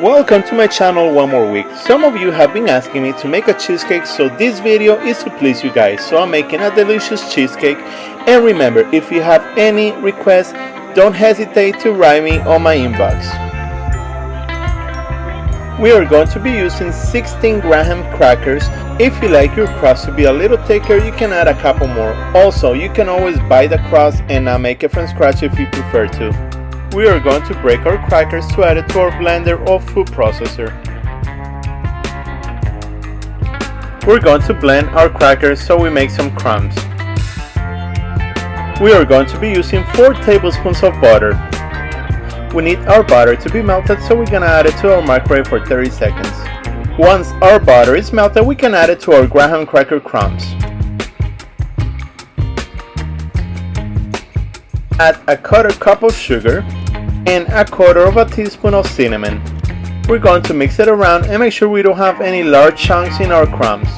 Welcome to my channel one more week. Some of you have been asking me to make a cheesecake, so this video is to please you guys. So I'm making a delicious cheesecake, and remember, if you have any requests, don't hesitate to write me on my inbox. We are going to be using 16 graham crackers. If you like your crust to be a little thicker, you can add a couple more. Also, you can always buy the crust and make it from scratch if you prefer to. We are going to break our crackers to add it to our blender or food processor. We're going to blend our crackers so we make some crumbs. We are going to be using 4 tablespoons of butter. We need our butter to be melted, so we're going to add it to our microwave for 30 seconds. Once our butter is melted, we can add it to our graham cracker crumbs. Add a 1/4 cup of sugar and a 1/4 teaspoon of cinnamon. We're going to mix it around and make sure we don't have any large chunks in our crumbs.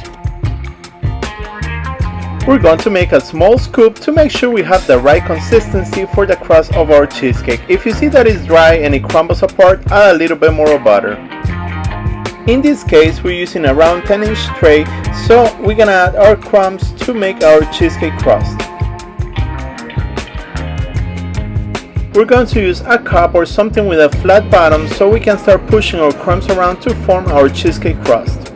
We're going to make a small scoop to make sure we have the right consistency for the crust of our cheesecake. If you see that it's dry and it crumbles apart, add a little bit more of butter. In this case, we're using a round 10-inch tray, so we're gonna add our crumbs to make our cheesecake crust. We're going to use a cup or something with a flat bottom so we can start pushing our crumbs around to form our cheesecake crust.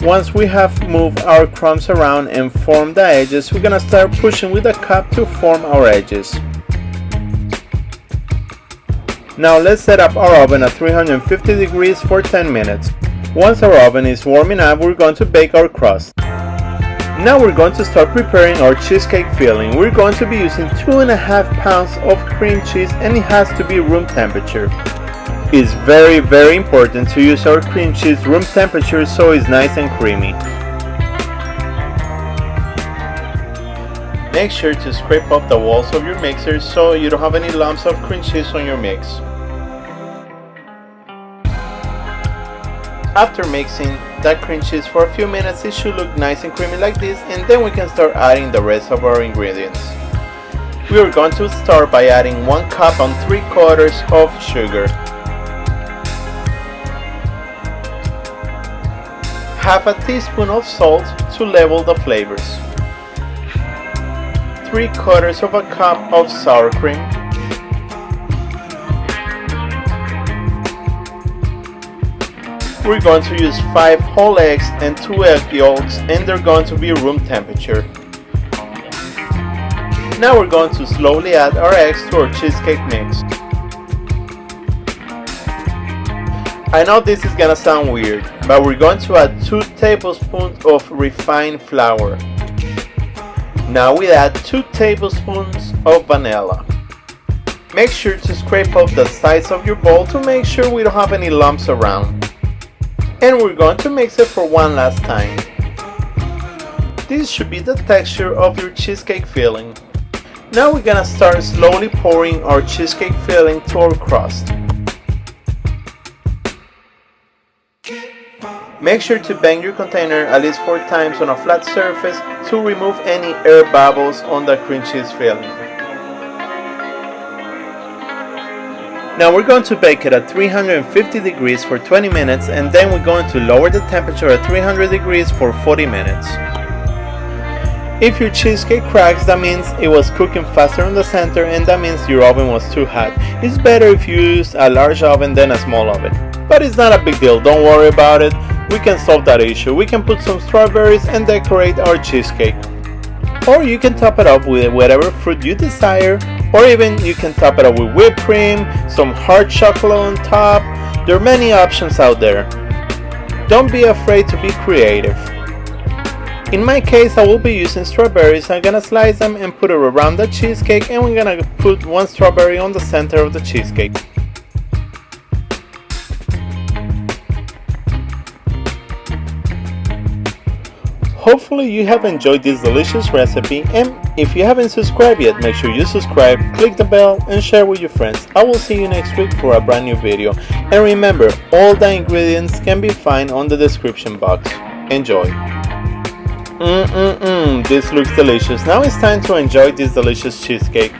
Once we have moved our crumbs around and formed the edges, we're going to start pushing with the cup to form our edges. Now let's set up our oven at 350 degrees for 10 minutes. Once our oven is warming up, we're going to bake our crust. Now we're going to start preparing our cheesecake filling. We're going to be using 2.5 pounds of cream cheese, and it has to be room temperature. It's very important to use our cream cheese room temperature so it's nice and creamy. Make sure to scrape off the walls of your mixer so you don't have any lumps of cream cheese on your mix. After mixing that cream cheese for a few minutes, it should look nice and creamy like this, and then we can start adding the rest of our ingredients. We are going to start by adding 1 cup and 3/4 of sugar, half a teaspoon of salt to level the flavors, 3/4 of a cup of sour cream, we're going to use 5 whole eggs and 2 egg yolks, and they're going to be room temperature. Now we're going to slowly add our eggs to our cheesecake mix. I know this is gonna sound weird, but we're going to add 2 tablespoons of refined flour. Now we add 2 tablespoons of vanilla. Make sure to scrape off the sides of your bowl to make sure we don't have any lumps around. And we're going to mix it for one last time. This should be the texture of your cheesecake filling. Now we're gonna start slowly pouring our cheesecake filling to our crust. Make sure to bang your container at least 4 times on a flat surface to remove any air bubbles on the cream cheese filling. Now we're going to bake it at 350 degrees for 20 minutes, and then we're going to lower the temperature at 300 degrees for 40 minutes. If your cheesecake cracks, that means it was cooking faster in the center, and that means your oven was too hot. It's better if you use a large oven than a small oven. But it's not a big deal, don't worry about it. We can solve that issue. We can put some strawberries and decorate our cheesecake. Or you can top it up with whatever fruit you desire, or even you can top it up with whipped cream, some hard chocolate on top. There are many options out there. Don't be afraid to be creative. In my case, I will be using strawberries. I'm gonna slice them and put it around the cheesecake, and we're gonna put 1 strawberry on the center of the cheesecake. Hopefully you have enjoyed this delicious recipe, and if you haven't subscribed yet, make sure you subscribe, click the bell, and share with your friends. I will see you next week for a brand new video. And remember, all the ingredients can be found on the description box. Enjoy! This looks delicious. Now it's time to enjoy this delicious cheesecake.